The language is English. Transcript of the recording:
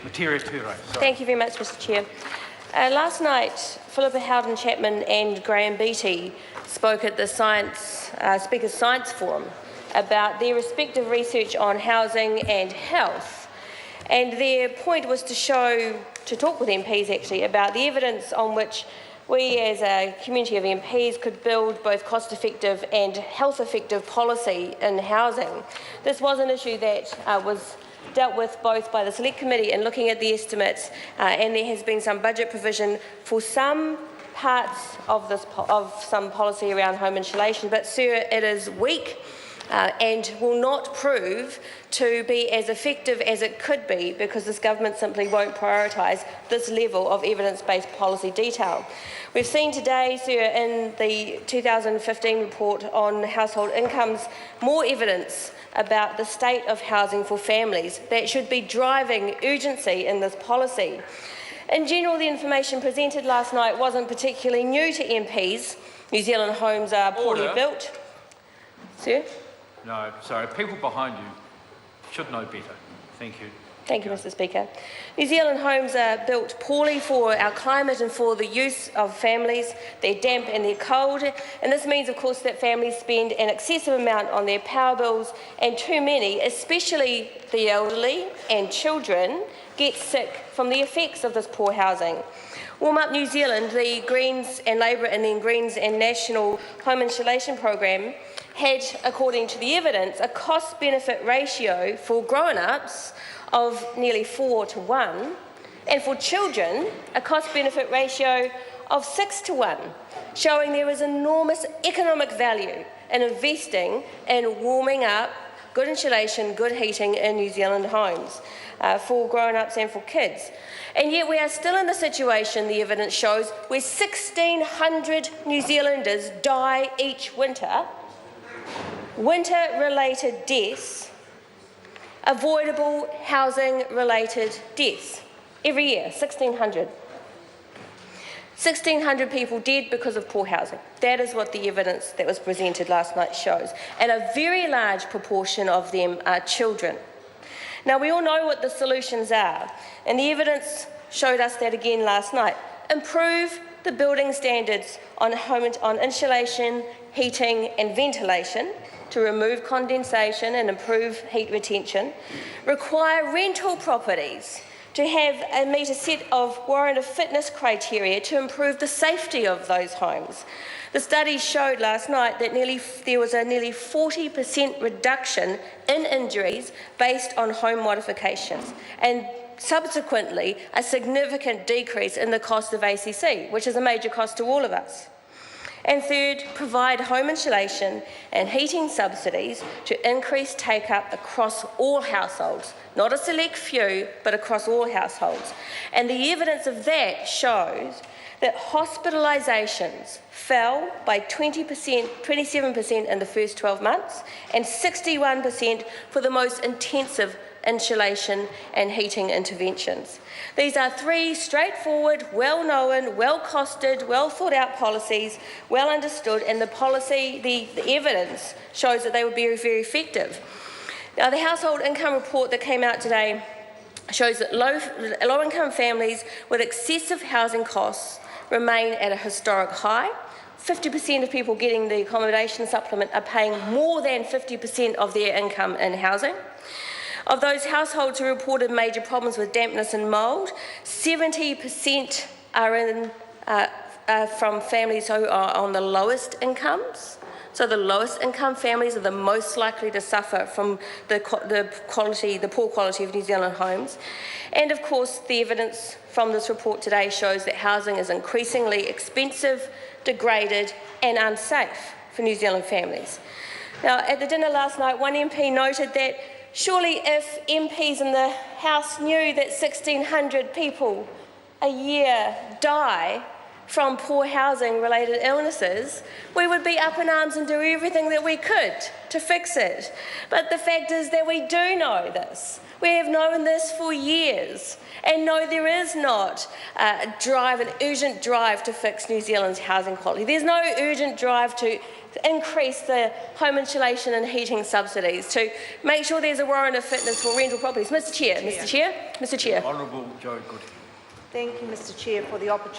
Materia Ture. Thank you very much, Mr Chair. Last night, Philippa Howden-Chapman and Graham Beattie spoke at the Speakers' Science Forum about their respective research on housing and health. And their point was to talk with MPs actually about the evidence on which we as a community of MPs could build both cost-effective and health-effective policy in housing. This was an issue that was dealt with both by the Select Committee in looking at the estimates, and there has been some budget provision for some parts of some policy around home insulation, but sir, it is weak and will not prove to be as effective as it could be because this government simply won't prioritise this level of evidence-based policy detail. We've seen today, sir, in the 2015 report on household incomes, more evidence about the state of housing for families that should be driving urgency in this policy. In general, the information presented last night wasn't particularly new to MPs. New Zealand homes are poorly built. Sir? No, sorry. People behind you should know better. Thank you. Thank you, Mr Speaker. New Zealand homes are built poorly for our climate and for the use of families. They're damp and they're cold, and this means, of course, that families spend an excessive amount on their power bills, and too many, especially the elderly and children, get sick from the effects of this poor housing. Warm Up New Zealand, the Greens and Labour and then Greens and National Home Insulation Programme had, according to the evidence, a cost-benefit ratio for grown-ups of nearly 4:1, and for children, a cost-benefit ratio of 6:1, showing there is enormous economic value in investing in warming up, good insulation, good heating in New Zealand homes for grown-ups and for kids. And yet we are still in the situation, the evidence shows, where 1,600 New Zealanders die each winter, winter-related deaths, avoidable housing-related deaths. Every year, 1,600. 1,600 people dead because of poor housing. That is what the evidence that was presented last night shows. And a very large proportion of them are children. Now, we all know what the solutions are, and the evidence showed us that again last night. Improve the building standards on insulation, heating and ventilation to remove condensation and improve heat retention. Require rental properties to meet a set of warrant of fitness criteria to improve the safety of those homes. The study showed last night that there was a nearly 40% reduction in injuries based on home modifications, and subsequently a significant decrease in the cost of ACC, which is a major cost to all of us. And third, provide home insulation and heating subsidies to increase take-up across all households, not a select few, but across all households. And the evidence of that shows that hospitalisations fell by 27% in the first 12 months and 61% for the most intensive insulation and heating interventions. These are three straightforward, well-known, well-costed, well-thought-out policies, well understood, and the evidence shows that they would be very effective. Now, the household income report that came out today shows that low-income families with excessive housing costs remain at a historic high. 50% of people getting the accommodation supplement are paying more than 50% of their income in housing. Of those households who reported major problems with dampness and mould, 70% are from families who are on the lowest incomes. So the lowest income families are the most likely to suffer from the poor quality of New Zealand homes. And of course, the evidence from this report today shows that housing is increasingly expensive, degraded and unsafe for New Zealand families. Now, at the dinner last night, one MP noted that surely if MPs in the House knew that 1,600 people a year die from poor housing-related illnesses, we would be up in arms and do everything that we could to fix it. But the fact is that we do know this. We have known this for years. And no, there is not an urgent drive to fix New Zealand's housing quality. There's no urgent drive to increase the home insulation and heating subsidies, to make sure there's a warrant of fitness for rental properties. Mr Chair. Mr Chair. Honourable Joe Goodhue. Thank you, Mr Chair, for the opportunity